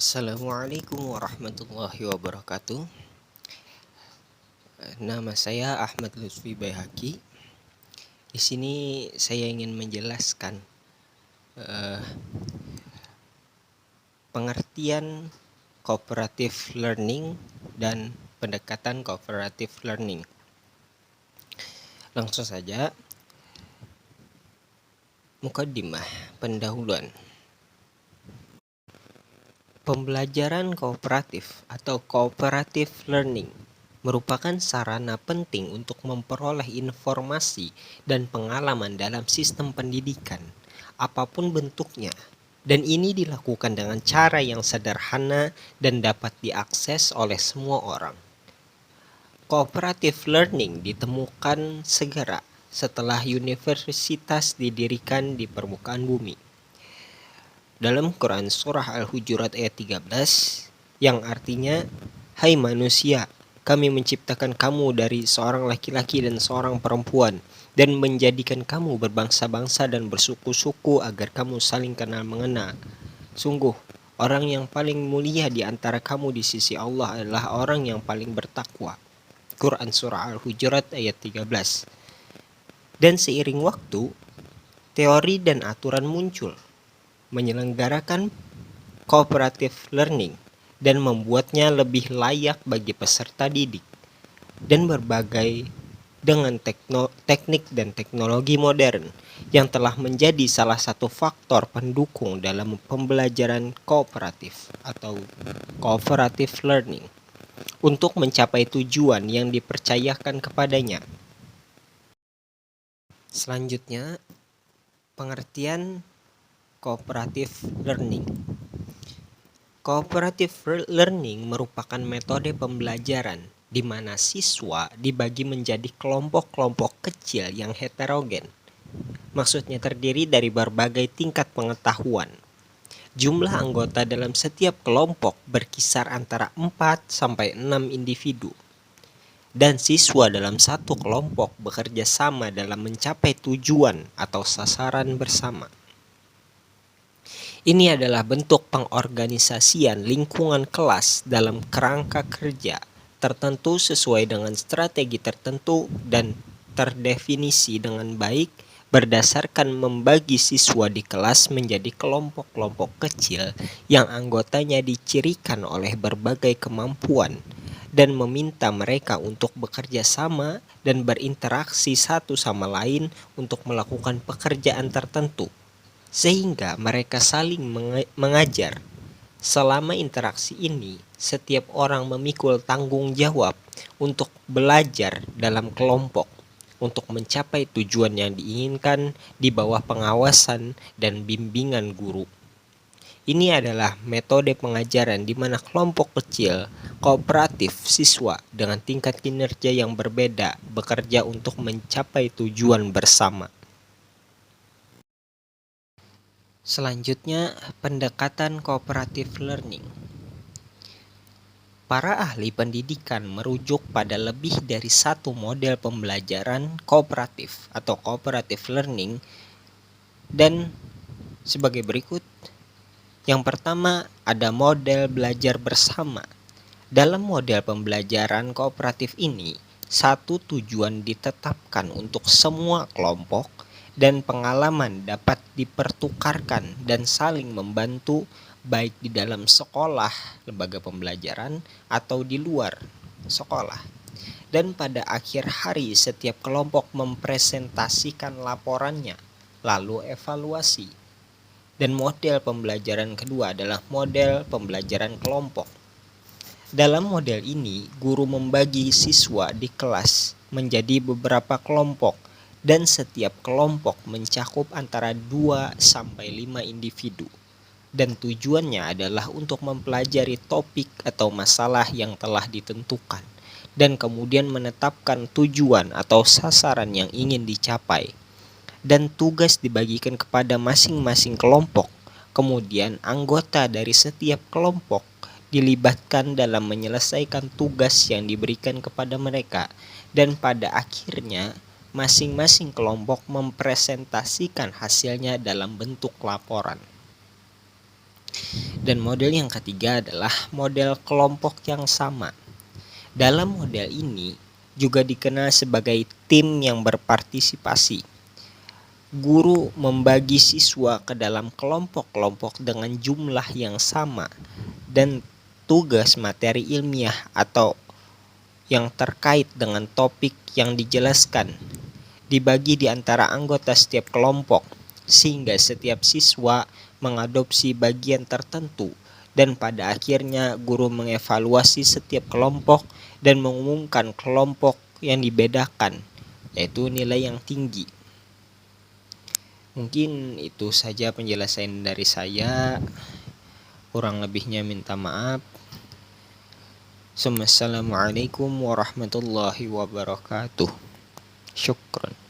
Assalamualaikum warahmatullahi wabarakatuh. Nama saya Ahmad Lutfi Baihaqi. Di sini saya ingin menjelaskan eh, pengertian cooperative learning dan pendekatan cooperative learning. Langsung saja, mukaddimah, pendahuluan. Pembelajaran kooperatif atau cooperative learning merupakan sarana penting untuk memperoleh informasi dan pengalaman dalam sistem pendidikan, apapun bentuknya. Dan ini dilakukan dengan cara yang sederhana dan dapat diakses oleh semua orang. Cooperative learning ditemukan segera setelah universitas didirikan di permukaan bumi. Dalam Quran Surah Al-Hujurat ayat 13, yang artinya, "Hai manusia, kami menciptakan kamu dari seorang laki-laki dan seorang perempuan, dan menjadikan kamu berbangsa-bangsa dan bersuku-suku agar kamu saling kenal mengenal. Sungguh, orang yang paling mulia di antara kamu di sisi Allah adalah orang yang paling bertakwa." Quran Surah Al-Hujurat ayat 13. Dan seiring waktu, teori dan aturan muncul menyelenggarakan cooperative learning dan membuatnya lebih layak bagi peserta didik, dan berbagai dengan teknik dan teknologi modern yang telah menjadi salah satu faktor pendukung dalam pembelajaran kooperatif atau cooperative learning untuk mencapai tujuan yang dipercayakan kepadanya. Selanjutnya, pengertian cooperative learning. Cooperative learning merupakan metode pembelajaran di mana siswa dibagi menjadi kelompok-kelompok kecil yang heterogen. Maksudnya terdiri dari berbagai tingkat pengetahuan. Jumlah anggota dalam setiap kelompok berkisar antara 4 sampai 6 individu. Dan siswa dalam satu kelompok bekerja sama dalam mencapai tujuan atau sasaran bersama. Ini adalah bentuk pengorganisasian lingkungan kelas dalam kerangka kerja tertentu sesuai dengan strategi tertentu dan terdefinisi dengan baik berdasarkan membagi siswa di kelas menjadi kelompok-kelompok kecil yang anggotanya dicirikan oleh berbagai kemampuan dan meminta mereka untuk bekerja sama dan berinteraksi satu sama lain untuk melakukan pekerjaan tertentu, sehingga mereka saling mengajar. Selama interaksi ini, setiap orang memikul tanggung jawab untuk belajar dalam kelompok untuk mencapai tujuan yang diinginkan di bawah pengawasan dan bimbingan guru. Ini adalah metode pengajaran di mana kelompok kecil, kooperatif siswa dengan tingkat kinerja yang berbeda bekerja untuk mencapai tujuan bersama. Selanjutnya, pendekatan cooperative learning. Para ahli pendidikan merujuk pada lebih dari satu model pembelajaran kooperatif atau cooperative learning dan sebagai berikut. Yang pertama, ada model belajar bersama. Dalam model pembelajaran kooperatif ini, satu tujuan ditetapkan untuk semua kelompok dan pengalaman dapat dipertukarkan dan saling membantu baik di dalam sekolah, lembaga pembelajaran, atau di luar sekolah. Dan pada akhir hari setiap kelompok mempresentasikan laporannya, lalu evaluasi. Dan model pembelajaran kedua adalah model pembelajaran kelompok. Dalam model ini, guru membagi siswa di kelas menjadi beberapa kelompok dan setiap kelompok mencakup antara 2 sampai 5 individu. Dan tujuannya adalah untuk mempelajari topik atau masalah yang telah ditentukan dan kemudian menetapkan tujuan atau sasaran yang ingin dicapai. Dan tugas dibagikan kepada masing-masing kelompok. Kemudian anggota dari setiap kelompok dilibatkan dalam menyelesaikan tugas yang diberikan kepada mereka, dan pada akhirnya masing-masing kelompok mempresentasikan hasilnya dalam bentuk laporan. Dan model yang ketiga adalah model kelompok yang sama. Dalam model ini juga dikenal sebagai tim yang berpartisipasi. Guru membagi siswa ke dalam kelompok-kelompok dengan jumlah yang sama dan tugas materi ilmiah atau yang terkait dengan topik yang dijelaskan dibagi di antara anggota setiap kelompok, sehingga setiap siswa mengadopsi bagian tertentu dan pada akhirnya guru mengevaluasi setiap kelompok dan mengumumkan kelompok yang dibedakan, yaitu nilai yang tinggi. Mungkin itu saja penjelasan dari saya. Kurang lebihnya minta maaf. Assalamualaikum warahmatullahi wabarakatuh. Syukran.